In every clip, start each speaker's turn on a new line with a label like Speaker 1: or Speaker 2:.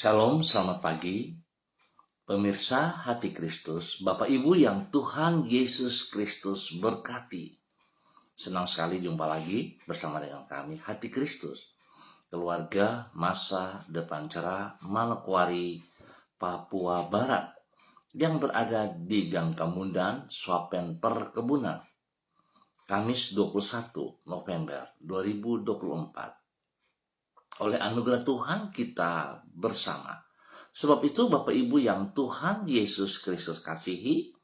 Speaker 1: Shalom, selamat pagi. Pemirsa Hati Kristus, Bapak Ibu yang Tuhan Yesus Kristus berkati. Senang sekali jumpa lagi bersama dengan kami, Hati Kristus. Keluarga Masa Depan Cerah, Manokwari, Papua Barat, yang berada di Gang Kamundan, Swapen Perkebunan. Kamis 21 November 2024. Oleh anugerah Tuhan kita bersama. Sebab itu Bapak Ibu yang Tuhan Yesus Kristus kasihi,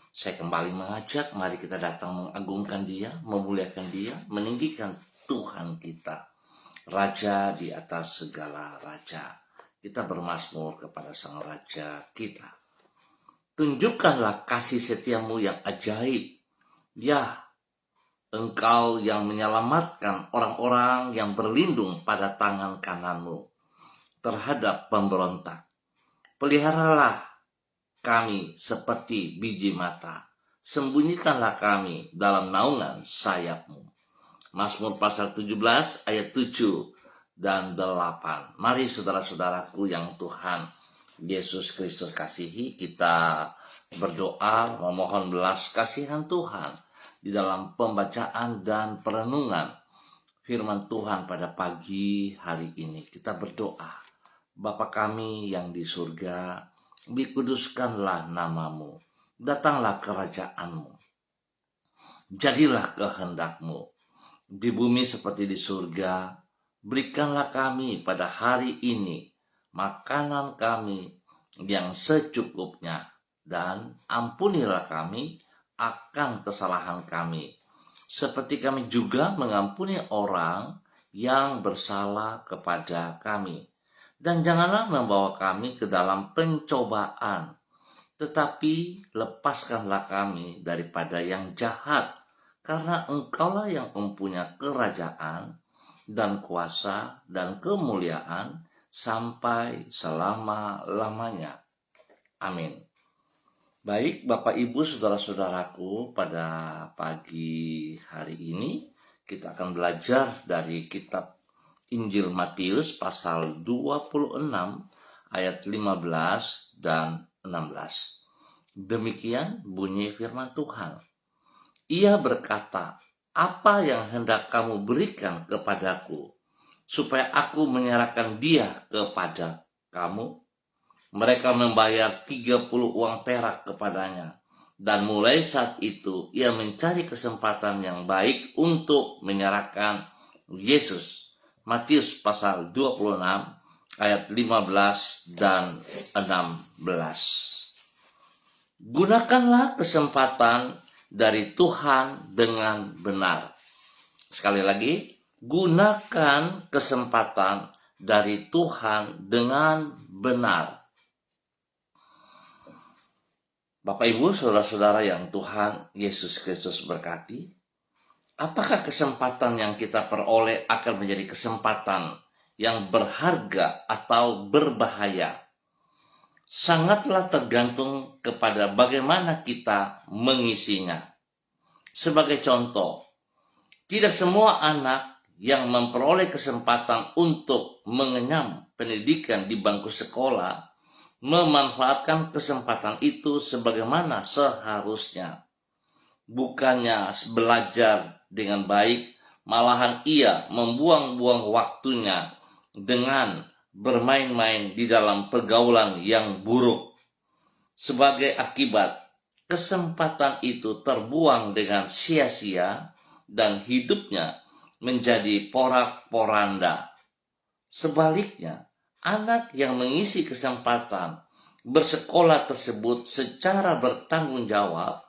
Speaker 1: saya kembali mengajak, mari kita datang mengagungkan Dia, memuliakan Dia, meninggikan Tuhan kita, Raja di atas segala raja. Kita bermazmur kepada Sang Raja kita. Tunjukkanlah kasih setiamu yang ajaib, ya Engkau yang menyelamatkan orang-orang yang berlindung pada tangan kananmu terhadap pemberontak. Peliharalah kami seperti biji mata, sembunyikanlah kami dalam naungan sayapmu. Mazmur pasal 17 ayat 7 dan 8. Mari saudara-saudaraku yang Tuhan Yesus Kristus kasihi, kita berdoa memohon belas kasihan Tuhan di dalam pembacaan dan perenungan firman Tuhan pada pagi hari ini. Kita berdoa. Bapa kami yang di surga, dikuduskanlah namamu, datanglah kerajaanmu, jadilah kehendakmu, di bumi seperti di surga. Berikanlah kami pada hari ini makanan kami yang secukupnya, dan ampunilah kami akan kesalahan kami, seperti kami juga mengampuni orang yang bersalah kepada kami. Dan janganlah membawa kami ke dalam pencobaan, tetapi lepaskanlah kami daripada yang jahat, karena Engkaulah yang mempunyai kerajaan dan kuasa dan kemuliaan sampai selama-lamanya. Amin. Baik Bapak Ibu saudara-saudaraku, pada pagi hari ini kita akan belajar dari kitab Injil Matius pasal 26 ayat 15 dan 16. Demikian bunyi firman Tuhan. Ia berkata, "Apa yang hendak kamu berikan kepadaku, supaya aku menyerahkan dia kepada kamu?" Mereka membayar 30 uang perak kepadanya. Dan mulai saat itu ia mencari kesempatan yang baik untuk menyerahkan Yesus. Matius pasal 26 ayat 15 dan 16. Gunakanlah kesempatan dari Tuhan dengan benar. Sekali lagi, gunakan kesempatan dari Tuhan dengan benar. Bapak Ibu, saudara-saudara yang Tuhan Yesus Kristus berkati, apakah kesempatan yang kita peroleh akan menjadi kesempatan yang berharga atau berbahaya? Sangatlah tergantung kepada bagaimana kita mengisinya. Sebagai contoh, tidak semua anak yang memperoleh kesempatan untuk mengenyam pendidikan di bangku sekolah memanfaatkan kesempatan itu sebagaimana seharusnya. Bukannya belajar dengan baik, malahan ia membuang-buang waktunya dengan bermain-main di dalam pergaulan yang buruk. Sebagai akibat, kesempatan itu terbuang dengan sia-sia dan hidupnya menjadi porak-poranda. Sebaliknya, anak yang mengisi kesempatan bersekolah tersebut secara bertanggung jawab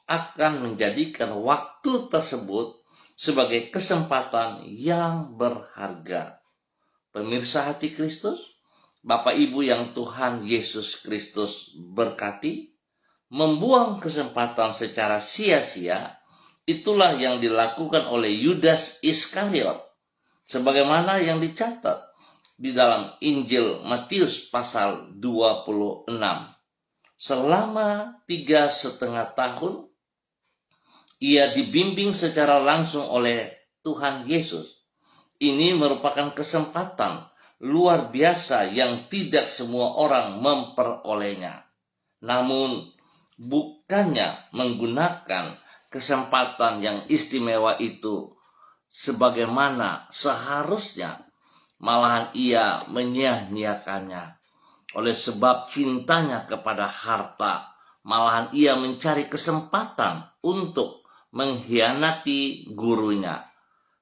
Speaker 1: akan menjadikan waktu tersebut sebagai kesempatan yang berharga. Pemirsa Hati Kristus, Bapak Ibu yang Tuhan Yesus Kristus berkati, membuang kesempatan secara sia-sia itulah yang dilakukan oleh Yudas Iskariot, sebagaimana yang dicatat di dalam Injil Matius pasal 26. Selama 3,5 tahun, ia dibimbing secara langsung oleh Tuhan Yesus. Ini merupakan kesempatan luar biasa yang tidak semua orang memperolehnya. Namun, bukannya menggunakan kesempatan yang istimewa itu sebagaimana seharusnya, malahan ia menyia-nyiakannya. Oleh sebab cintanya kepada harta, malahan ia mencari kesempatan untuk mengkhianati gurunya.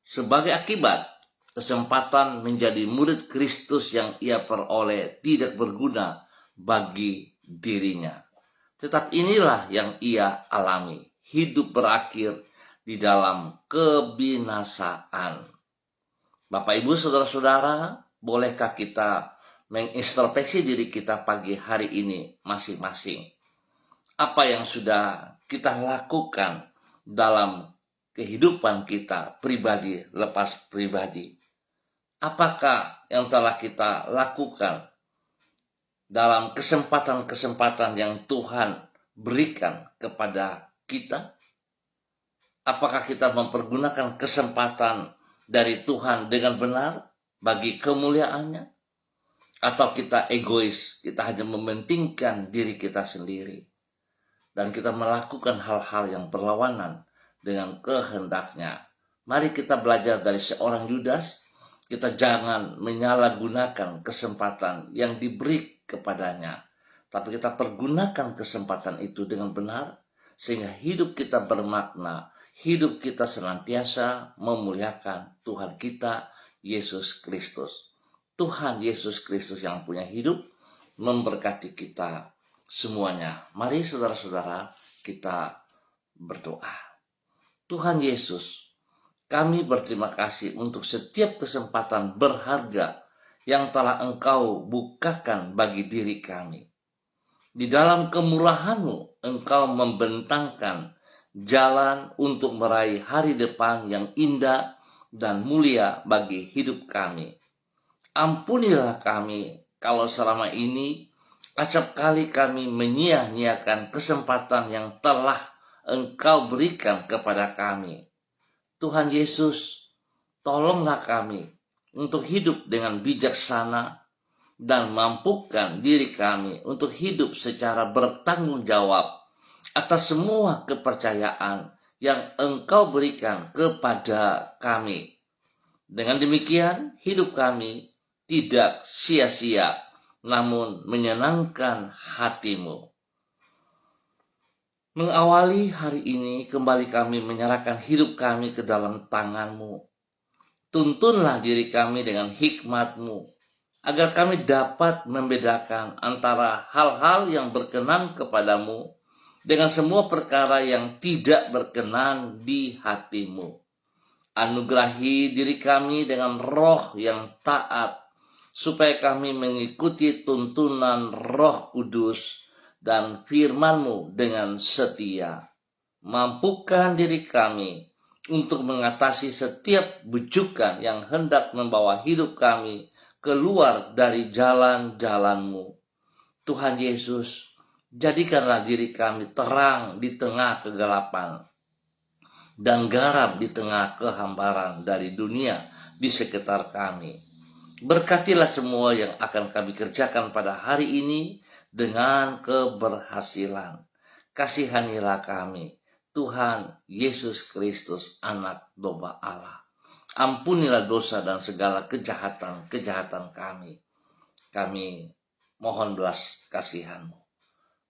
Speaker 1: Sebagai akibat, kesempatan menjadi murid Kristus yang ia peroleh tidak berguna bagi dirinya. Tetap inilah yang ia alami. Hidup berakhir di dalam kebinasaan. Bapak, Ibu, saudara-saudara, bolehkah kita mengintrospeksi diri kita pagi hari ini masing-masing? Apa yang sudah kita lakukan dalam kehidupan kita pribadi lepas pribadi? Apakah yang telah kita lakukan dalam kesempatan-kesempatan yang Tuhan berikan kepada kita? Apakah kita mempergunakan kesempatan dari Tuhan dengan benar bagi kemuliaannya? Atau kita egois, kita hanya mementingkan diri kita sendiri, dan kita melakukan hal-hal yang berlawanan dengan kehendaknya? Mari kita belajar dari seorang Yudas. Kita jangan menyalahgunakan kesempatan yang diberi kepadanya, tapi kita pergunakan kesempatan itu dengan benar, sehingga hidup kita bermakna, hidup kita senantiasa memuliakan Tuhan kita, Yesus Kristus. Tuhan Yesus Kristus yang punya hidup memberkati kita semuanya. Mari saudara-saudara kita berdoa. Tuhan Yesus, kami berterima kasih untuk setiap kesempatan berharga yang telah Engkau bukakan bagi diri kami. Di dalam kemurahan-Mu, Engkau membentangkan jalan untuk meraih hari depan yang indah dan mulia bagi hidup kami. Ampunilah kami kalau selama ini acap kali kami menyia-nyiakan kesempatan yang telah Engkau berikan kepada kami. Tuhan Yesus, tolonglah kami untuk hidup dengan bijaksana dan mampukan diri kami untuk hidup secara bertanggung jawab atas semua kepercayaan yang Engkau berikan kepada kami. Dengan demikian, hidup kami tidak sia-sia, namun menyenangkan hati-Mu. Mengawali hari ini, kembali kami menyerahkan hidup kami ke dalam tangan-Mu. Tuntunlah diri kami dengan hikmat-Mu, agar kami dapat membedakan antara hal-hal yang berkenan kepadamu dengan semua perkara yang tidak berkenan di hati-Mu. Anugerahi diri kami dengan roh yang taat, supaya kami mengikuti tuntunan Roh Kudus dan firman-Mu dengan setia. Mampukan diri kami untuk mengatasi setiap bujukan yang hendak membawa hidup kami keluar dari jalan-jalan-Mu. Tuhan Yesus, jadikanlah diri kami terang di tengah kegelapan dan garam di tengah kehambaran dari dunia di sekitar kami. Berkatilah semua yang akan kami kerjakan pada hari ini dengan keberhasilan. Kasihanilah kami, Tuhan Yesus Kristus, Anak Domba Allah. Ampunilah dosa dan segala kejahatan-kejahatan kami. Kami mohon belas kasihan-Mu,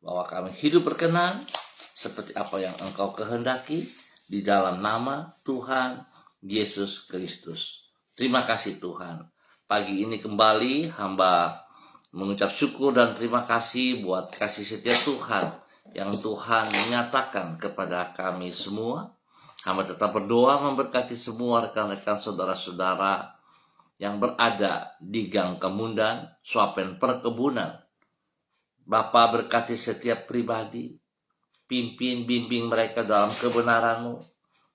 Speaker 1: bahwa kami hidup berkenan seperti apa yang Engkau kehendaki, di dalam nama Tuhan Yesus Kristus. Terima kasih Tuhan. Pagi ini kembali hamba mengucap syukur dan terima kasih buat kasih setia Tuhan yang Tuhan menyatakan kepada kami semua. Hamba tetap berdoa memberkati semua rekan-rekan saudara-saudara yang berada di Gang Kemundan, Swapen Perkebunan. Bapa, berkati setiap pribadi, pimpin bimbing mereka dalam kebenaran-Mu,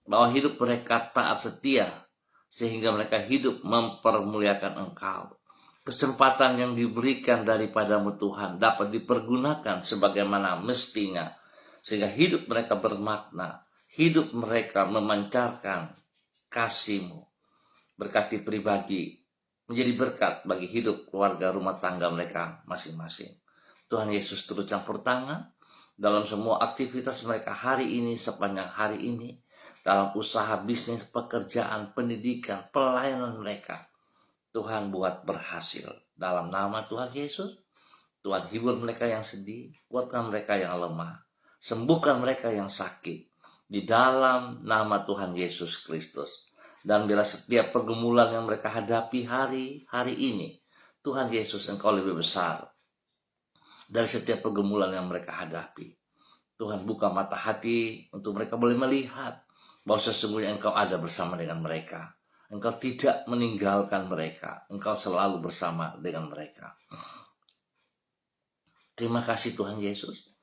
Speaker 1: bahwa hidup mereka taat setia, sehingga mereka hidup mempermuliakan Engkau. Kesempatan yang diberikan daripada-Mu Tuhan dapat dipergunakan sebagaimana mestinya, sehingga hidup mereka bermakna, hidup mereka memancarkan kasih-Mu. Berkati pribadi menjadi berkat bagi hidup keluarga rumah tangga mereka masing-masing. Tuhan Yesus turut campur tangan dalam semua aktivitas mereka hari ini, sepanjang hari ini, dalam usaha, bisnis, pekerjaan, pendidikan, pelayanan mereka. Tuhan buat berhasil. Dalam nama Tuhan Yesus, Tuhan hibur mereka yang sedih, kuatkan mereka yang lemah, sembuhkan mereka yang sakit. Di dalam nama Tuhan Yesus Kristus. Dan bila setiap pergumulan yang mereka hadapi hari ini, Tuhan Yesus, Engkau lebih besar dari setiap pergumulan yang mereka hadapi. Tuhan buka mata hati untuk mereka boleh melihat bahwa sesungguhnya Engkau ada bersama dengan mereka. Engkau tidak meninggalkan mereka. Engkau selalu bersama dengan mereka. Terima kasih Tuhan Yesus.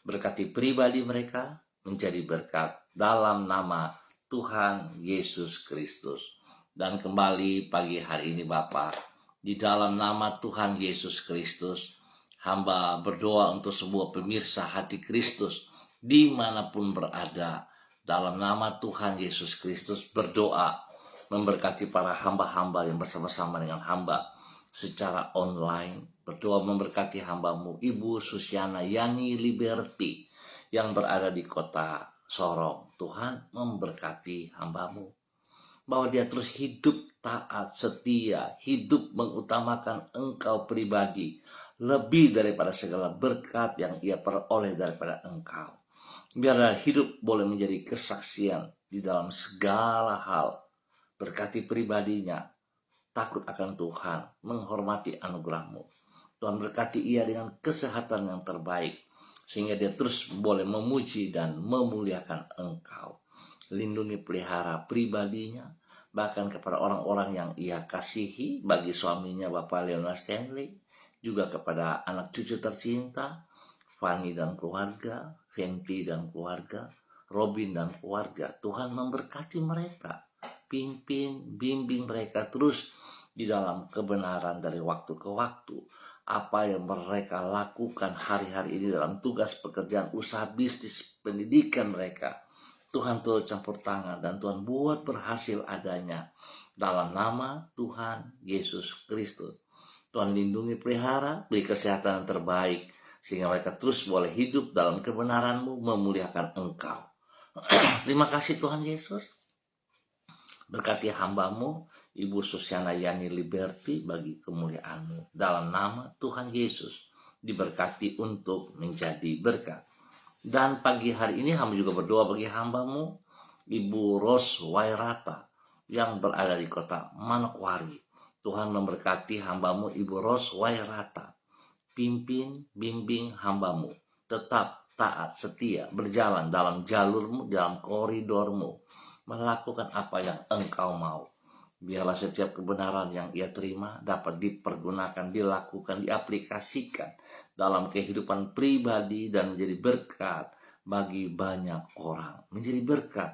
Speaker 1: Berkati pribadi mereka menjadi berkat dalam nama Tuhan Yesus Kristus. Dan kembali pagi hari ini Bapa, di dalam nama Tuhan Yesus Kristus, hamba berdoa untuk semua pemirsa hati Kristus dimanapun berada. Dalam nama Tuhan Yesus Kristus berdoa memberkati para hamba-hamba yang bersama-sama dengan hamba secara online. Berdoa memberkati hambamu Ibu Susiana Yani Liberty yang berada di kota Sorong. Tuhan memberkati hambamu, bahwa dia terus hidup taat, setia, hidup mengutamakan Engkau pribadi lebih daripada segala berkat yang ia peroleh daripada Engkau. Biarlah hidup boleh menjadi kesaksian di dalam segala hal. Berkati pribadinya, takut akan Tuhan, menghormati anugerah-Mu. Tuhan berkati ia dengan kesehatan yang terbaik, sehingga dia terus boleh memuji dan memuliakan Engkau. Lindungi pelihara pribadinya, bahkan kepada orang-orang yang ia kasihi, bagi suaminya Bapak Leonard Stanley, juga kepada anak cucu tercinta, Fanny dan keluarga, Fenty dan keluarga, Robin dan keluarga. Tuhan memberkati mereka, pimpin, bimbing mereka terus di dalam kebenaran dari waktu ke waktu. Apa yang mereka lakukan hari-hari ini dalam tugas pekerjaan, usaha, bisnis, pendidikan mereka, Tuhan turut campur tangan dan Tuhan buat berhasil adanya. Dalam nama Tuhan Yesus Kristus, Tuhan lindungi pelihara, beri kesehatan yang terbaik, sehingga mereka terus boleh hidup dalam kebenaran-Mu, memuliakan Engkau. Terima kasih Tuhan Yesus. Berkati hamba-Mu Ibu Susiana Yani Liberty bagi kemuliaan-Mu. Dalam nama Tuhan Yesus, diberkati untuk menjadi berkat. Dan pagi hari ini hamba juga berdoa bagi hamba-Mu Ibu Ros Wairata yang berada di kota Manokwari. Tuhan memberkati hamba-Mu Ibu Ros Wairata. Pimpin, bimbing hamba-Mu, tetap taat, setia, berjalan dalam jalur-Mu, dalam koridor-Mu, melakukan apa yang Engkau mau. Biarlah setiap kebenaran yang ia terima dapat dipergunakan, dilakukan, diaplikasikan dalam kehidupan pribadi dan menjadi berkat bagi banyak orang. Menjadi berkat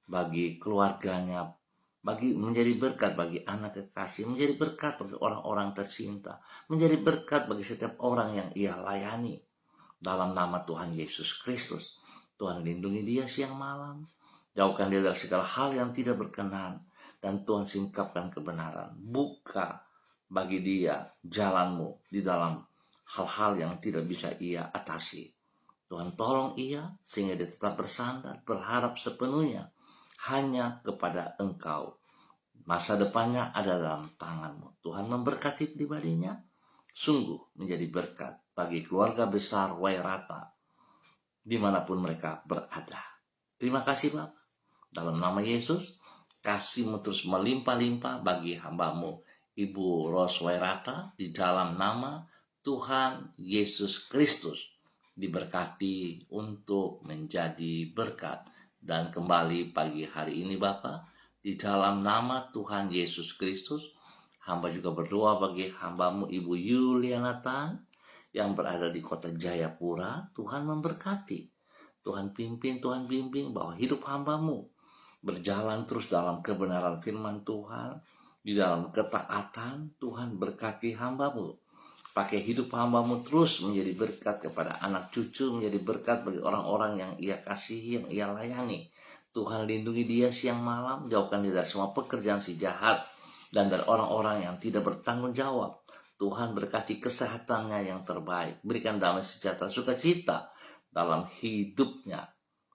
Speaker 1: bagi keluarganya, menjadi berkat bagi anak kekasih, menjadi berkat bagi orang-orang tercinta, menjadi berkat bagi setiap orang yang ia layani. Dalam nama Tuhan Yesus Kristus, Tuhan lindungi dia siang malam, jauhkan dia dari segala hal yang tidak berkenan, dan Tuhan singkapkan kebenaran. Buka bagi dia jalan-Mu di dalam hal-hal yang tidak bisa ia atasi. Tuhan tolong ia sehingga dia tetap bersandar, berharap sepenuhnya hanya kepada Engkau. Masa depannya ada dalam tangan-Mu. Tuhan memberkati pribadinya, sungguh menjadi berkat bagi keluarga besar Wairata dimanapun mereka berada. Terima kasih Bapak. Dalam nama Yesus, kasih-Mu terus melimpah-limpah bagi hamba-Mu Ibu Ros Wairata di dalam nama Tuhan Yesus Kristus. Diberkati untuk menjadi berkat. Dan kembali pagi hari ini Bapak, di dalam nama Tuhan Yesus Kristus, hamba juga berdoa bagi hamba-Mu Ibu Yuliana Tan yang berada di kota Jayapura. Tuhan memberkati, Tuhan pimpin, Tuhan bimbing bahwa hidup hamba-Mu berjalan terus dalam kebenaran firman Tuhan, di dalam ketaatan. Tuhan berkati hamba-Mu, pakai hidup hamba-Mu terus menjadi berkat kepada anak cucu, menjadi berkat bagi orang-orang yang ia kasihi, yang ia layani. Tuhan lindungi dia siang malam, jauhkan dia dari semua pekerjaan si jahat, dan dari orang-orang yang tidak bertanggung jawab. Tuhan berkati kesehatannya yang terbaik, berikan damai sejahtera sukacita dalam hidupnya.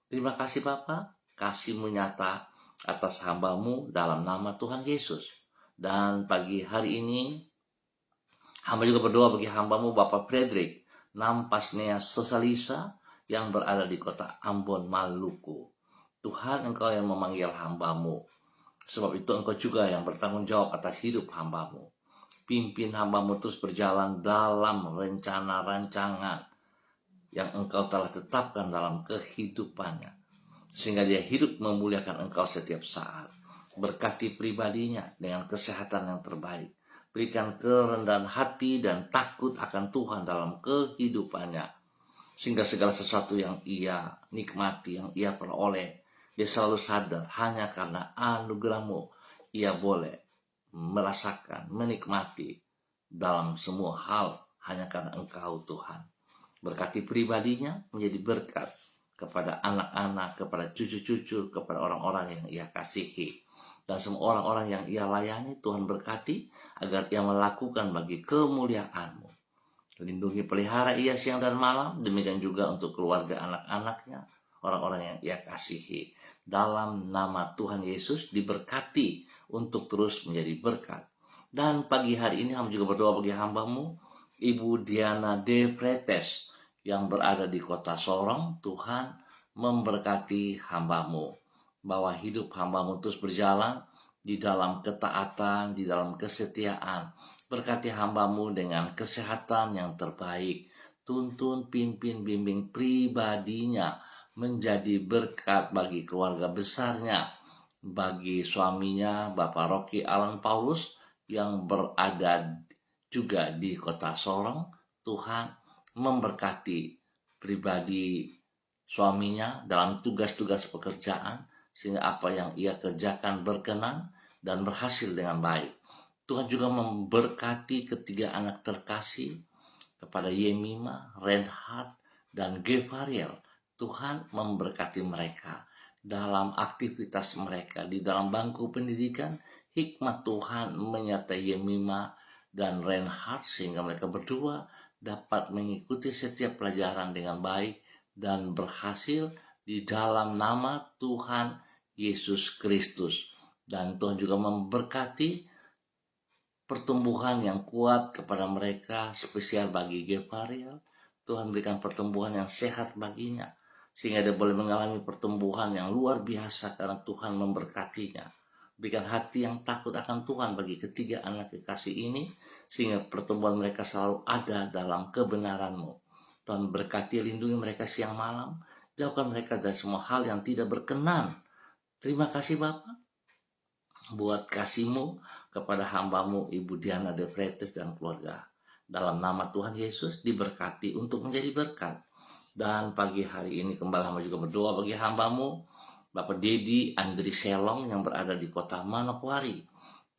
Speaker 1: Terima kasih Bapa, kasih-Mu nyata atas hamba-Mu dalam nama Tuhan Yesus. Dan pagi hari ini hamba juga berdoa bagi hamba-Mu Bapak Frederick Nampasnea Sosalisa yang berada di kota Ambon, Maluku. Tuhan, Engkau yang memanggil hamba-Mu, sebab itu Engkau juga yang bertanggung jawab atas hidup hamba-Mu. Pimpin hamba-Mu terus berjalan dalam rencana rancangan yang Engkau telah tetapkan dalam kehidupannya, sehingga dia hidup memuliakan Engkau setiap saat. Berkati pribadinya dengan kesehatan yang terbaik. Berikan kerendahan hati dan takut akan Tuhan dalam kehidupannya, sehingga segala sesuatu yang ia nikmati, yang ia peroleh, dia selalu sadar hanya karena anugerah-Mu ia boleh merasakan, menikmati dalam semua hal hanya karena Engkau Tuhan. Berkati pribadinya menjadi berkat kepada anak-anak, kepada cucu-cucu, kepada orang-orang yang ia kasihi. Dan semua orang-orang yang ia layani, Tuhan berkati agar ia melakukan bagi kemuliaan-Mu. Lindungi pelihara ia siang dan malam, demikian juga untuk keluarga anak-anaknya, orang-orang yang ia kasihi. Dalam nama Tuhan Yesus diberkati untuk terus menjadi berkat. Dan pagi hari ini hamba juga berdoa bagi hamba-Mu, Ibu Diana De Pretes, yang berada di kota Sorong. Tuhan memberkati hamba-Mu, bahwa hidup hamba-Mu terus berjalan di dalam ketaatan, di dalam kesetiaan. Berkati hamba-Mu dengan kesehatan yang terbaik. Tuntun, pimpin, bimbing pribadinya menjadi berkat bagi keluarga besarnya, bagi suaminya Bapak Rocky Alan Paulus yang berada juga di kota Sorong. Tuhan memberkati pribadi suaminya dalam tugas-tugas pekerjaan, sehingga apa yang ia kerjakan berkenan dan berhasil dengan baik. Tuhan juga memberkati ketiga anak terkasih kepada Yemima, Reinhard, dan Gevariel. Tuhan memberkati mereka dalam aktivitas mereka di dalam bangku pendidikan. Hikmat Tuhan menyertai Yemima dan Reinhard sehingga mereka berdua dapat mengikuti setiap pelajaran dengan baik dan berhasil di dalam nama Tuhan Yesus Kristus. Dan Tuhan juga memberkati pertumbuhan yang kuat kepada mereka, spesial bagi Gevariel. Tuhan berikan pertumbuhan yang sehat baginya, sehingga dia boleh mengalami pertumbuhan yang luar biasa karena Tuhan memberkatinya. Berikan hati yang takut akan Tuhan bagi ketiga anak kekasih ini, sehingga pertumbuhan mereka selalu ada dalam kebenaran-Mu. Tuhan berkati, lindungi mereka siang malam, jauhkan mereka dari semua hal yang tidak berkenan. Terima kasih Bapa buat kasih-Mu kepada hamba-Mu Ibu Diana De Pretes dan keluarga. Dalam nama Tuhan Yesus diberkati untuk menjadi berkat. Dan pagi hari ini kembali hamba juga berdoa bagi hamba-Mu Bapak Dedi Andri Selong yang berada di kota Manokwari.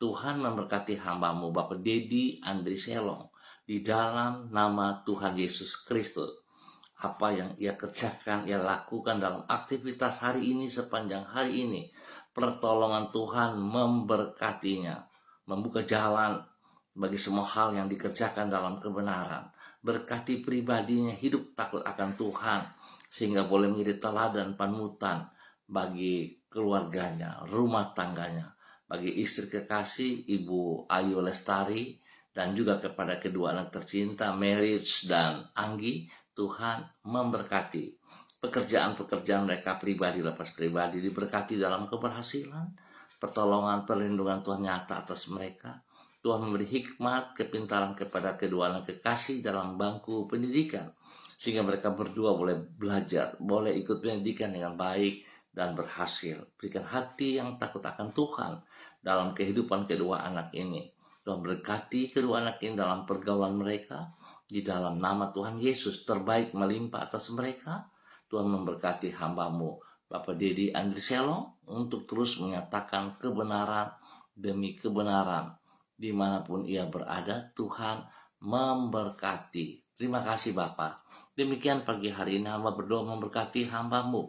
Speaker 1: Tuhan memberkati hamba-Mu Bapak Dedi Andri Selong di dalam nama Tuhan Yesus Kristus. Apa yang ia kerjakan, ia lakukan dalam aktivitas hari ini, sepanjang hari ini, pertolongan Tuhan memberkatinya, membuka jalan bagi semua hal yang dikerjakan dalam kebenaran. Berkati pribadinya hidup takut akan Tuhan, sehingga boleh menjadi teladan panutan bagi keluarganya, rumah tangganya, bagi istri kekasih Ibu Ayu Lestari, dan juga kepada kedua anak tercinta Marriage dan Anggi. Tuhan memberkati pekerjaan-pekerjaan mereka pribadi, lepas pribadi, diberkati dalam keberhasilan. Pertolongan, perlindungan Tuhan nyata atas mereka. Tuhan memberi hikmat, kepintaran kepada kedua anak kekasih dalam bangku pendidikan, sehingga mereka berdua boleh belajar, boleh ikut pendidikan dengan baik dan berhasil. Berikan hati yang takut akan Tuhan dalam kehidupan kedua anak ini. Tuhan berkati kedua anak ini dalam pergaulan mereka. Di dalam nama Tuhan Yesus, terbaik melimpah atas mereka. Tuhan memberkati hamba-Mu Bapak Dedi Andri Selong untuk terus menyatakan kebenaran demi kebenaran dimanapun ia berada. Tuhan memberkati. Terima kasih Bapak. Demikian pagi hari ini hamba berdoa memberkati hamba-Mu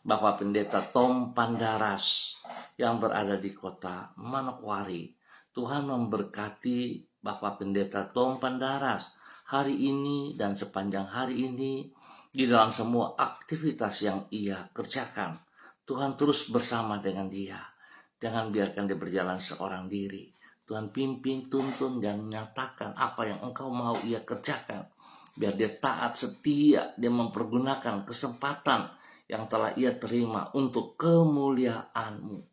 Speaker 1: Bapak Pendeta Tom Pandaras yang berada di kota Manokwari. Tuhan memberkati Bapak Pendeta Tom Pandaras hari ini dan sepanjang hari ini di dalam semua aktivitas yang ia kerjakan. Tuhan terus bersama dengan dia. Jangan biarkan dia berjalan seorang diri. Tuhan pimpin, tuntun, dan menyatakan apa yang Engkau mau ia kerjakan. Biar dia taat, setia, dia mempergunakan kesempatan yang telah ia terima untuk kemuliaan-Mu.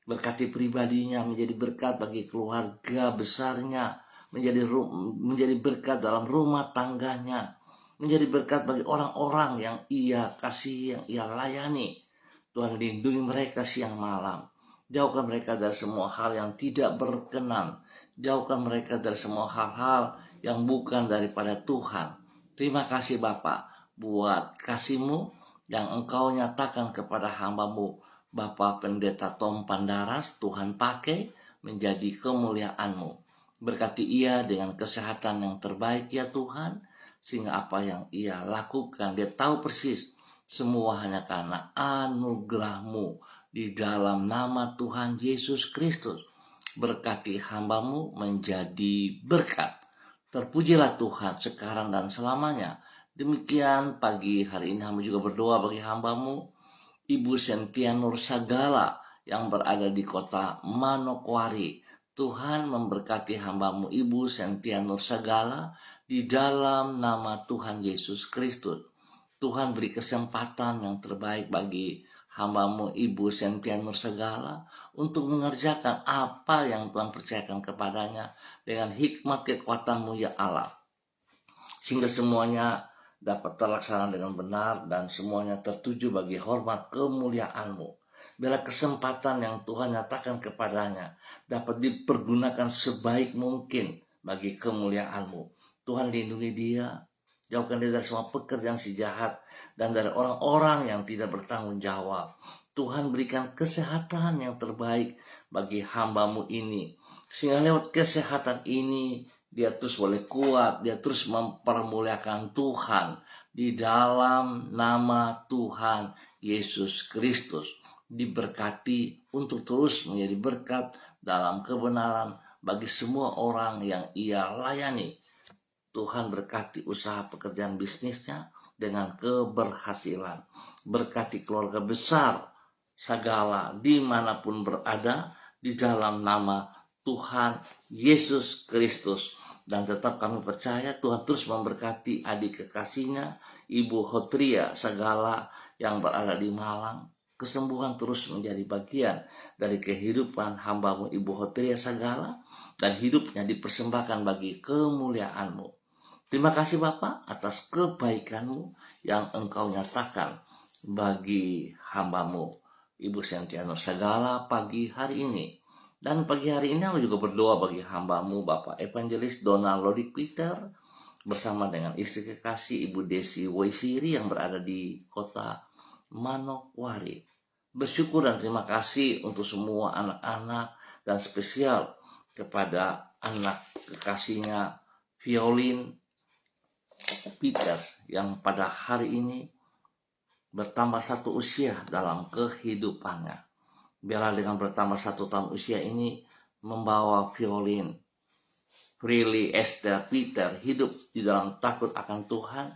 Speaker 1: Berkati pribadinya menjadi berkat bagi keluarga besarnya, menjadi berkat dalam rumah tangganya, menjadi berkat bagi orang-orang yang ia kasihi, yang ia layani. Tuhan lindungi mereka siang malam. Jauhkan mereka dari semua hal yang tidak berkenan. Jauhkan mereka dari semua hal-hal yang bukan daripada Tuhan. Terima kasih Bapa buat kasih-Mu yang Engkau nyatakan kepada hamba-Mu, Bapak Pendeta Tom Pandaras. Tuhan pakai menjadi kemuliaan-Mu. Berkati ia dengan kesehatan yang terbaik ya Tuhan, sehingga apa yang ia lakukan, dia tahu persis semua hanya karena anugerah-Mu di dalam nama Tuhan Yesus Kristus. Berkati hamba-Mu menjadi berkat. Terpujilah Tuhan sekarang dan selamanya. Demikian pagi hari ini hamba juga berdoa bagi hamba-Mu, Ibu Sentia Nur Sagala yang berada di kota Manokwari. Tuhan memberkati hamba-Mu Ibu Sentia Nur Sagala di dalam nama Tuhan Yesus Kristus. Tuhan beri kesempatan yang terbaik bagi hamba-Mu Ibu Sentia Nur Sagala untuk mengerjakan apa yang Tuhan percayakan kepadanya dengan hikmat kekuatan-Mu ya Allah. Sehingga semuanya dapat terlaksana dengan benar dan semuanya tertuju bagi hormat kemuliaan-Mu. Bila kesempatan yang Tuhan nyatakan kepadanya dapat dipergunakan sebaik mungkin bagi kemuliaan-Mu. Tuhan lindungi dia, jauhkan dia dari semua pekerjaan si jahat dan dari orang-orang yang tidak bertanggung jawab. Tuhan berikan kesehatan yang terbaik bagi hamba-Mu ini. Sehingga lewat kesehatan ini dia terus boleh kuat, dia terus mempermuliakan Tuhan di dalam nama Tuhan Yesus Kristus. Diberkati untuk terus menjadi berkat dalam kebenaran bagi semua orang yang ia layani. Tuhan berkati usaha pekerjaan bisnisnya dengan keberhasilan. Berkati keluarga besar Sagala dimanapun berada di dalam nama Tuhan Yesus Kristus. Dan tetap kami percaya Tuhan terus memberkati adik kekasihnya Ibu Hotria Sagala yang berada di Malang. Kesembuhan terus menjadi bagian dari kehidupan hamba-Mu Ibu Hotria Sagala dan hidupnya dipersembahkan bagi kemuliaan-Mu. Terima kasih Bapa atas kebaikan-Mu yang Engkau nyatakan bagi hamba-Mu Ibu Sentia Nur Sagala pagi hari ini. Dan pagi hari ini aku juga berdoa bagi hamba-Mu Bapak Evangelis Donald Lodik Peter bersama dengan istri kekasih Ibu Desi Waisiri yang berada di kota Manokwari. Bersyukur dan terima kasih untuk semua anak-anak dan spesial kepada anak kekasihnya Violin Peters yang pada hari ini bertambah satu usia dalam kehidupannya. Biarlah dengan bertambah 1 tahun usia ini membawa Violin Prilly Esther Peter hidup di dalam takut akan Tuhan,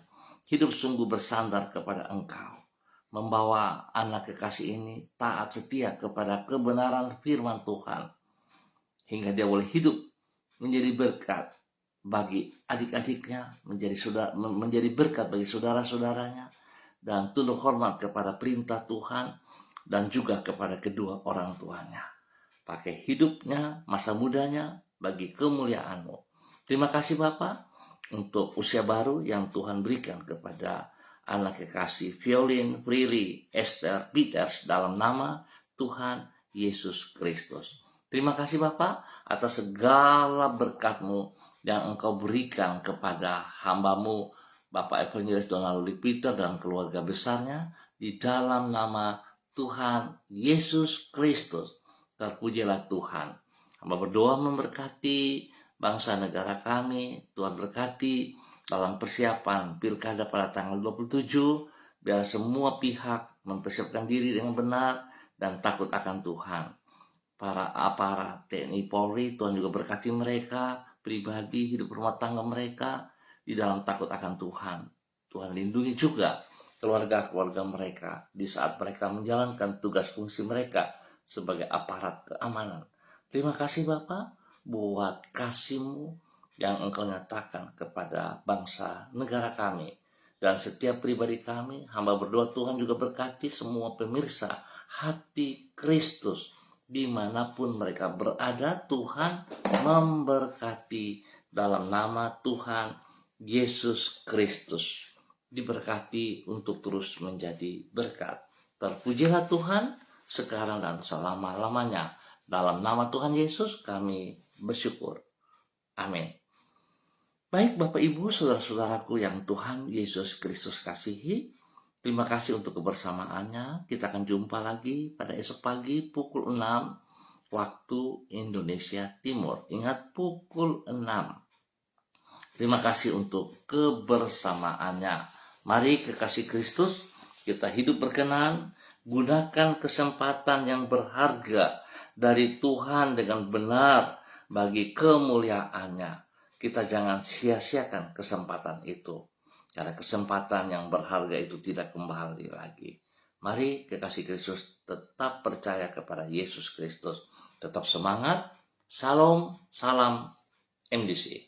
Speaker 1: hidup sungguh bersandar kepada Engkau. Membawa anak kekasih ini taat setia kepada kebenaran firman Tuhan, hingga dia boleh hidup menjadi berkat bagi adik-adiknya, menjadi berkat bagi saudara-saudaranya, dan tunduk hormat kepada perintah Tuhan dan juga kepada kedua orang tuanya. Pakai hidupnya, masa mudanya bagi kemuliaan-Mu. Terima kasih Bapa untuk usia baru yang Tuhan berikan kepada anak kekasih Violin Prilly Esther Peters dalam nama Tuhan Yesus Kristus. Terima kasih Bapa atas segala berkat-Mu yang Engkau berikan kepada hamba-Mu Bapak Evangelis Donald Lodik Peter dan keluarga besarnya di dalam nama Tuhan Yesus Kristus. Terpujilah Tuhan. Hamba berdoa memberkati bangsa negara kami. Tuhan berkati dalam persiapan pilkada pada tanggal 27. Biar semua pihak mempersiapkan diri dengan benar dan takut akan Tuhan. para aparat TNI Polri. Tuhan juga berkati mereka pribadi, hidup rumah tangga mereka di dalam takut akan Tuhan. Tuhan lindungi juga keluarga-keluarga mereka di saat mereka menjalankan tugas fungsi mereka sebagai aparat keamanan. Terima kasih Bapa buat kasih-Mu yang Engkau nyatakan kepada bangsa negara kami. Dan setiap pribadi kami, hamba berdoa Tuhan juga berkati semua pemirsa Hati Kristus. Dimanapun mereka berada, Tuhan memberkati dalam nama Tuhan Yesus Kristus. Diberkati untuk terus menjadi berkat. Terpujilah Tuhan sekarang dan selama-lamanya. Dalam nama Tuhan Yesus kami bersyukur. Amin. Baik Bapak Ibu, saudara-saudaraku yang Tuhan Yesus Kristus kasihi, terima kasih untuk kebersamaannya. Kita akan jumpa lagi pada esok pagi pukul 6 waktu Indonesia Timur. Ingat, pukul 6. Terima kasih untuk kebersamaannya. Mari kekasih Kristus, kita hidup berkenan, gunakan kesempatan yang berharga dari Tuhan dengan benar bagi kemuliaannya. Kita jangan sia-siakan kesempatan itu. Karena kesempatan yang berharga itu tidak kembali lagi. Mari kekasih Kristus tetap percaya kepada Yesus Kristus. Tetap semangat. Salam, salam MDC.